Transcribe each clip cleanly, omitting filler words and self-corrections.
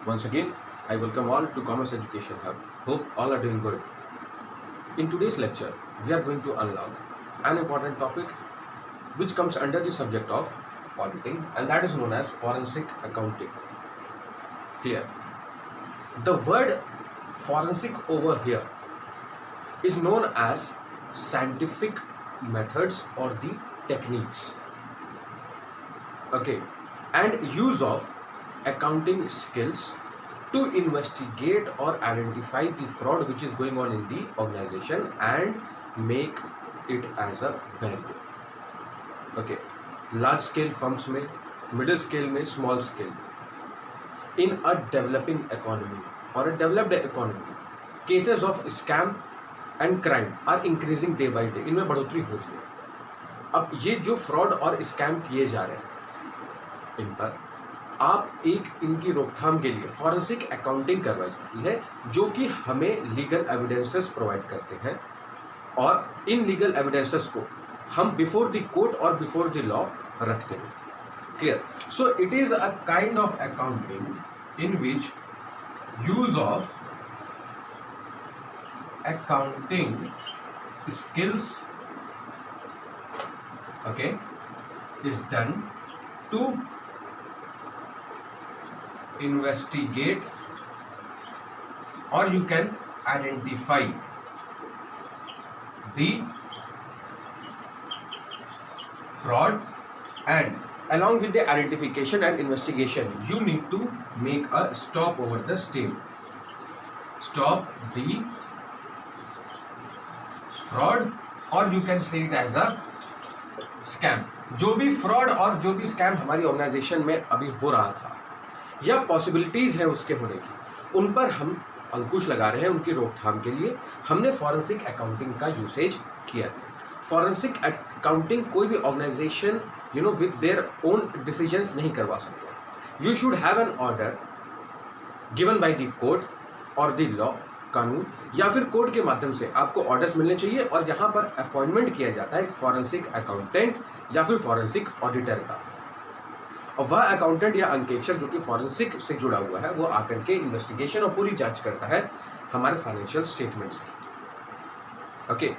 Once again, I welcome all to Commerce Education Hub. Hope all are doing good. In today's lecture, we are going to unlock an important topic which comes under the subject of auditing, and that is known as forensic accounting. Clear? The word forensic over here is known as scientific methods or the techniques. Okay, and use of accounting skills to investigate or identify the fraud which is going on in the organization and make it as a value. Okay, large scale firms में, middle scale में, small scale. In a developing economy or a developed economy, cases of scam and crime are increasing day by day. इनमें बढ़ोतरी हो रही है. अब ये जो फ्रॉड और स्कैम किए जा रहे हैं, इन पर आप एक इनकी रोकथाम के लिए फॉरेंसिक अकाउंटिंग करवाई जाती है, जो कि हमें लीगल एविडेंसेस प्रोवाइड करते हैं, और इन लीगल एविडेंसेस को हम बिफोर द कोर्ट और बिफोर द लॉ रखते हैं. Clear? So it is a kind of accounting in which use of accounting skills, okay, is done to investigate or you can identify the fraud, and along with the identification and investigation you need to make a stop over the same. Stop the fraud और you can say it as a scam. जो भी fraud और जो भी scam हमारी organisation में अभी हो रहा था या पॉसिबिलिटीज है उसके होने की, उन पर हम अंकुश लगा रहे हैं. उनकी रोकथाम के लिए हमने फॉरेंसिक अकाउंटिंग का यूसेज किया है. फॉरेंसिक अकाउंटिंग कोई भी organization with their own decisions नहीं करवा सकते. You should have an order given by the court और द लॉ, कानून, या फिर कोर्ट के माध्यम से आपको ऑर्डर्स मिलने चाहिए, और यहाँ पर अपॉइंटमेंट किया जाता है एक फॉरेंसिक अकाउंटेंट या फिर फॉरेंसिक ऑडिटर का. और वह अकाउंटेंट या अंकेक्षक जो कि फॉरेंसिक से जुड़ा हुआ है, वो आकर के इन्वेस्टिगेशन और पूरी जांच करता है हमारे फाइनेंशियल स्टेटमेंट्स की. ओके,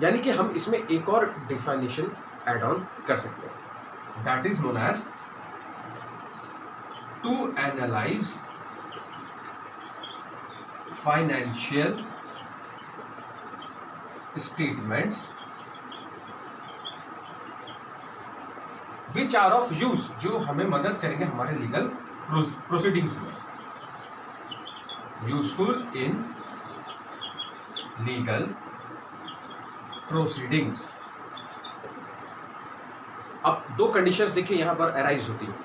यानी कि हम इसमें एक और डिफाइनेशन एड ऑन कर सकते हैं, that is known as to analyse financial statements which are of use, जो हमें मदद करेंगे हमारे लीगल प्रोसीडिंग्स में. Useful in legal proceedings. अब दो कंडीशंस देखिए यहां पर अराइज होती है.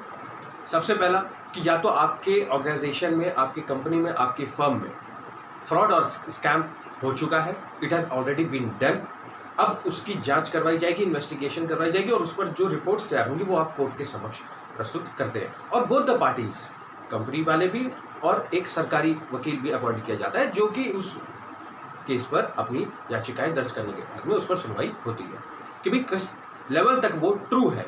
सबसे पहला कि या तो आपके ऑर्गेनाइजेशन में, आपकी कंपनी में, आपकी फर्म में फ्रॉड और स्कैम हो चुका है, it has already been done. अब उसकी जांच करवाई जाएगी, इन्वेस्टिगेशन करवाई जाएगी, और उस पर जो रिपोर्ट्स तैयार होंगी वो आप कोर्ट के समक्ष प्रस्तुत करते हैं. और बोथ द पार्टीज, कंपनी वाले भी और एक सरकारी वकील भी अपॉइंट किया जाता है, जो कि उस केस पर अपनी याचिकाएं दर्ज करने के बाद में उस पर सुनवाई होती है कि भाई किस लेवल तक वो ट्रू है.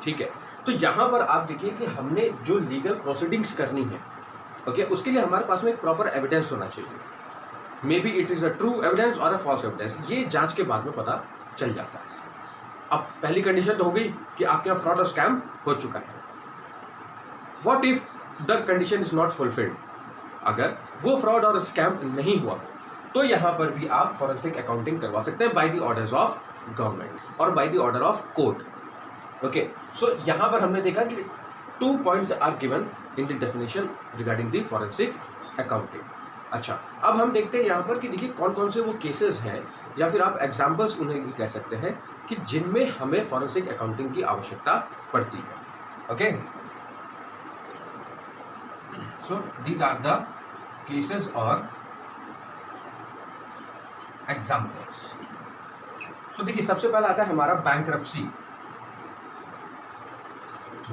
ठीक है, तो यहाँ पर आप देखिए कि हमने जो लीगल प्रोसीडिंग्स करनी है, ओके, उसके लिए हमारे पास में एक प्रॉपर एविडेंस होना चाहिए. May be it is a true evidence और अ फॉल्स एविडेंस, ये जांच के बाद में पता चल जाता है. अब पहली कंडीशन तो हो गई कि आपके यहाँ फ्रॉड और स्कैम हो चुका है. What if the condition is not fulfilled? अगर वो फ्रॉड और स्कैम नहीं हुआ तो यहाँ पर भी आप फॉरेंसिक अकाउंटिंग करवा सकते हैं by the orders of government और by the order of court. Okay, so यहाँ पर हमने देखा कि 2 points are given in the definition regarding the forensic accounting. अच्छा, अब हम देखते हैं यहाँ पर कि देखिए कौन कौन से वो केसेस हैं, या फिर आप एग्जाम्पल्स उन्हें भी कह सकते हैं, कि जिनमें हमें फॉरेंसिक अकाउंटिंग की आवश्यकता पड़ती है. Okay, so these are the cases और एग्जाम्पल्स. सो देखिए सबसे पहला आता है हमारा bankruptcy.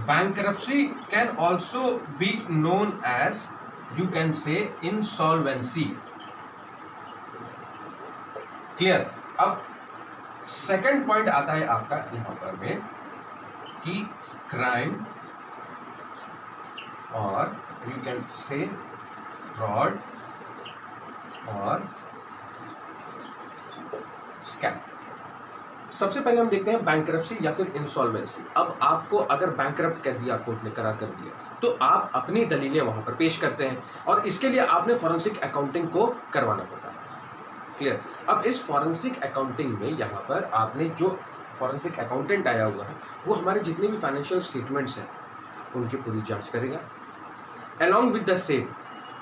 Bankruptcy can also be known as, you can say, insolvency. Clear? अब सेकंड पॉइंट आता है आपका यहाँ पर में कि क्राइम और यू कैन से फ्रॉड और स्कैम। सबसे पहले हम देखते हैं बैंकरप्सी या फिर इंसॉल्वेंसी। अब आपको अगर बैंकरप्ट कर दिया, कोर्ट ने करार कर दिया, तो आप अपनी दलीलें वहां पर पेश करते हैं और इसके लिए आपने फॉरेंसिक अकाउंटिंग को करवाना पड़ता है। क्लियर। अब इस फॉरेंसिक अकाउंटिंग में यहाँ पर आपने जो फॉरेंसिक अकाउंटेंट आया हुआ है वो हमारे जितने भी फाइनेंशियल स्टेटमेंट्स हैं उनकी पूरी जांच करेगा। अलॉन्ग विद द सेम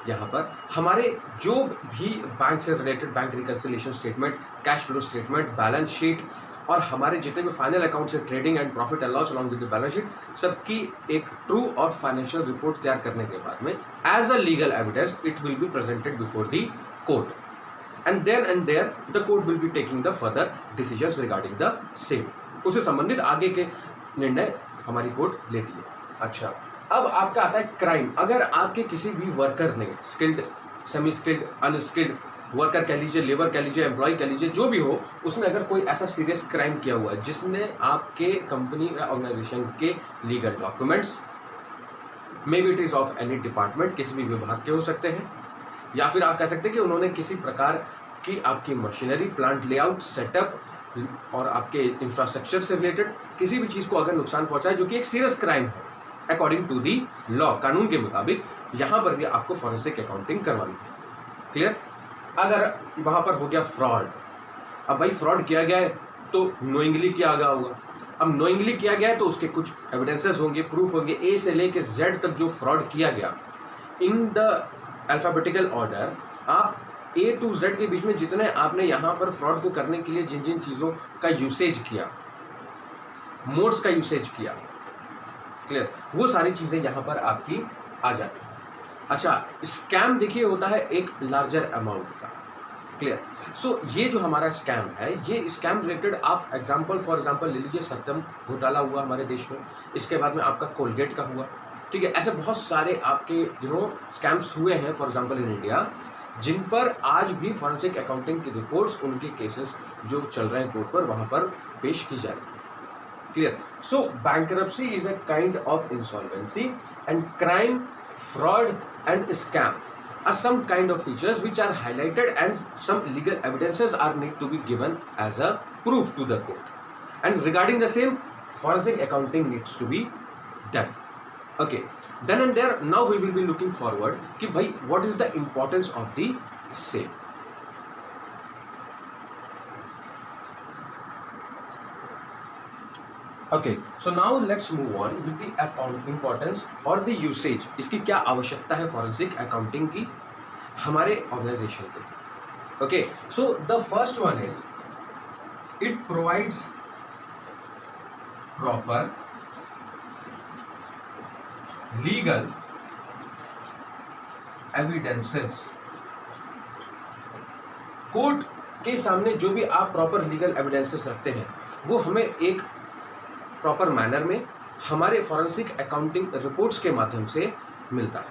यहाँ पर हमारे जो भी बैंक से related bank reconciliation statement, cash flow statement, balance sheet और हमारे जितने भी फाइनल अकाउंट्स है, trading and profit and loss along with the balance sheet, सबकी एक ट्रू और फाइनेंशियल रिपोर्ट तैयार करने के बाद में as a legal evidence it will be presented before the court and there the court will be taking the further decisions regarding the same। उससे संबंधित आगे के निर्णय हमारी कोर्ट लेती है। अच्छा, अब आपका आता है क्राइम। अगर आपके किसी भी वर्कर ने, skilled, semi skilled, unskilled worker कह लीजिए, लेबर कह लीजिए, एम्प्लॉय कह लीजिए, जो भी हो, उसने अगर कोई ऐसा सीरियस क्राइम किया हुआ है जिसने आपके कंपनी या ऑर्गेनाइजेशन के legal documents, may be it is of any department, किसी भी विभाग के हो सकते हैं, या फिर आप कह सकते हैं कि उन्होंने किसी प्रकार की आपकी मशीनरी, प्लांट लेआउट, सेटअप और आपके इंफ्रास्ट्रक्चर से रिलेटेड किसी भी चीज़ को अगर नुकसान पहुंचाए जो कि एक सीरियस क्राइम है अकॉर्डिंग टू दी लॉ, कानून के मुताबिक, यहाँ पर भी आपको फॉरेंसिक अकाउंटिंग करवानी है। क्लियर। अगर वहाँ पर हो गया फ्रॉड, अब भाई फ्रॉड किया गया है तो नोइंगली किया गया होगा। अब नोइंगली किया गया है तो उसके कुछ एविडेंसेस होंगे, प्रूफ होंगे, ए से लेके जेड तक जो फ्रॉड किया गया इन द अल्फाबेटिकल ऑर्डर, आप ए टू जेड के बीच में जितने आपने यहाँ पर फ्रॉड को करने के लिए जिन जिन चीज़ों का यूसेज किया, मोड्स का यूसेज किया, क्लियर, वो सारी चीज़ें यहाँ पर आपकी आ जाती हैं। अच्छा, स्कैम देखिए होता है एक लार्जर अमाउंट का। क्लियर। सो ये जो हमारा स्कैम है, ये स्कैम रिलेटेड आप फॉर एग्जांपल ले लीजिए, सत्यम घोटाला हुआ हमारे देश में, इसके बाद में आपका कोलगेट का हुआ, ठीक है। ऐसे बहुत सारे आपके स्कैम्स हुए हैं फॉर एग्जांपल इन इंडिया, जिन पर आज भी फॉरेंसिक अकाउंटिंग की रिपोर्ट्स, उनके केसेस जो चल रहे हैं कोर्ट पर, वहां पर पेश की जा रही है। Clear. So bankruptcy is a kind of insolvency and crime, fraud and scam are some kind of features which are highlighted and some legal evidences are need to be given as a proof to the court, and regarding the same forensic accounting needs to be done। Okay, then and there now we will be looking forward कि भाई what is the importance of the same। Okay, so now let's move on with the importance or the usage। इसकी क्या आवश्यकता है forensic accounting की हमारे organisation के लिए। Okay, so the first one is it provides proper legal evidences. Court के सामने जो भी आप प्रॉपर लीगल एविडेंसेस रखते हैं वो हमें एक प्रॉपर मैनर में हमारे फॉरेंसिक अकाउंटिंग रिपोर्ट्स के माध्यम से मिलता है,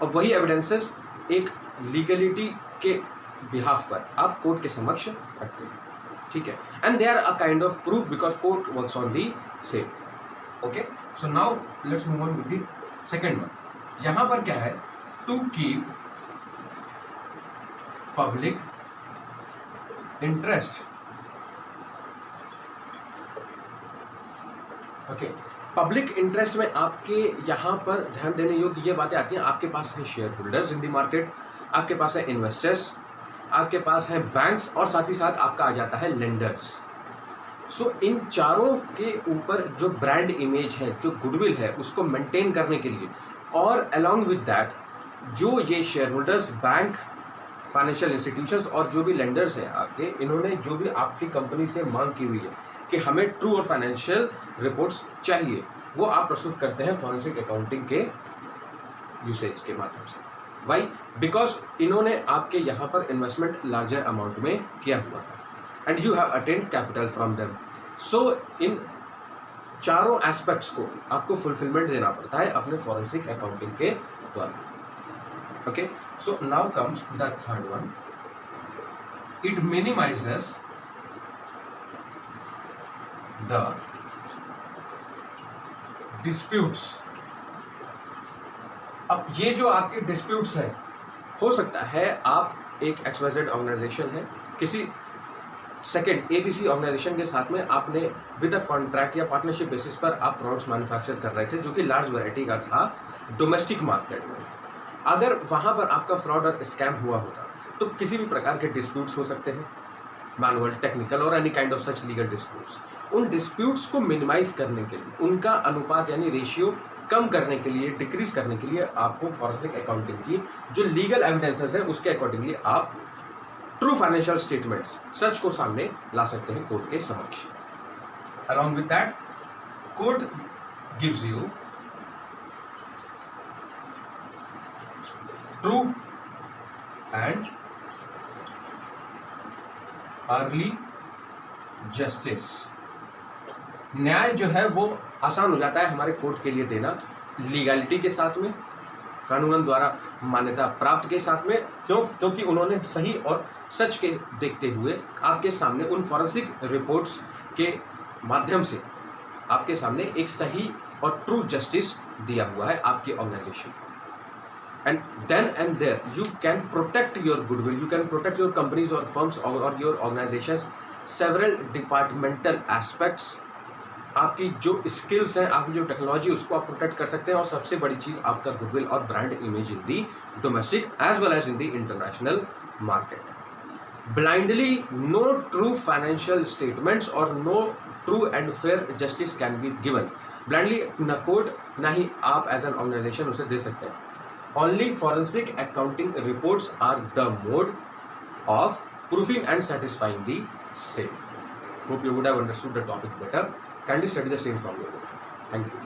और वही एविडेंसेस एक लीगलिटी के बिहाफ पर आप कोर्ट के समक्ष रखते हैं, ठीक है। And they are a kind of proof because court works on the same. Okay, so now let's move on with the second one. यहां पर क्या है, to keep public interest. Okay, public interest में आपके यहाँ पर ध्यान देने योग्य ये बातें आती हैं, आपके पास है share holders in the market, आपके पास है इन्वेस्टर्स, आपके पास है बैंक्स, और साथ ही साथ आपका आ जाता है लेंडर्स। सो इन चारों के ऊपर जो ब्रांड इमेज है, जो गुडविल है, उसको मेंटेन करने के लिए, और अलॉन्ग विद दैट जो ये share holders, bank, financial institutions और जो भी लेंडर्स हैं आपके, इन्होंने जो भी आपकी कंपनी से मांग की हुई है कि हमें ट्रू और फाइनेंशियल रिपोर्ट्स चाहिए, वो आप प्रस्तुत करते हैं फॉरेंसिक अकाउंटिंग के यूसेज के माध्यम से। वाई? बिकॉज इन्होंने आपके यहाँ पर इन्वेस्टमेंट लार्जर अमाउंट में किया हुआ है and you have attend capital from them. So इन चारों एस्पेक्ट्स को आपको फुलफिलमेंट देना पड़ता है अपने फॉरेंसिक अकाउंटिंग के द्वारा। Okay, so now comes the third one, it minimises the disputes अब ये जो आपके डिस्प्यूट्स हैं, हो सकता है आप एक XYZ ऑर्गेनाइजेशन है, किसी सेकेंड ABC ऑर्गेनाइजेशन के साथ में आपने विद अ कॉन्ट्रैक्ट या पार्टनरशिप बेसिस पर आप प्रोडक्ट्स मैन्युफैक्चर कर रहे थे जो कि लार्ज वैरायटी का था डोमेस्टिक मार्केट में। अगर वहाँ पर आपका फ्रॉड और स्कैम हुआ होता तो किसी भी प्रकार के डिस्प्यूट्स हो सकते हैं, मैनुअल, टेक्निकल और any kind of such legal disputes. उन डिस्प्यूट्स को मिनिमाइज करने के लिए, उनका अनुपात यानी रेशियो कम करने के लिए, डिक्रीज करने के लिए आपको फॉरेंसिक अकाउंटिंग की जो लीगल एविडेंसेस है उसके अकॉर्डिंगली आप ट्रू फाइनेंशियल स्टेटमेंट्स, सच को सामने ला सकते हैं कोर्ट के समक्ष। Along with that, court gives you true and early justice. न्याय जो है वो आसान हो जाता है हमारे कोर्ट के लिए देना, लीगैलिटी के साथ में, कानून द्वारा मान्यता प्राप्त के साथ में। क्योंकि उन्होंने सही और सच के देखते हुए आपके सामने उन फॉरेंसिक रिपोर्ट्स के माध्यम से आपके सामने एक सही और ट्रू जस्टिस दिया हुआ है आपकी organisation. And then and there you can protect your goodwill, you can protect your companies or firms or your organizations several departmental aspects। आपकी जो स्किल्स हैं, आपकी जो टेक्नोलॉजी, उसको आप प्रोटेक्ट कर सकते हैं। और सबसे बड़ी चीज़ आपका गुडविल और brand image in the domestic as well as in the international market. Blindly no true financial statements और no true and fair justice can be given. Blindly न कोर्ट ना ही आप एज एन ऑर्गेनाइजेशन उसे दे सकते हैं। Only forensic accounting reports are the mode of proving and satisfying the same. Hope you would have understood the topic better. Kindly study the same from your book. Thank you.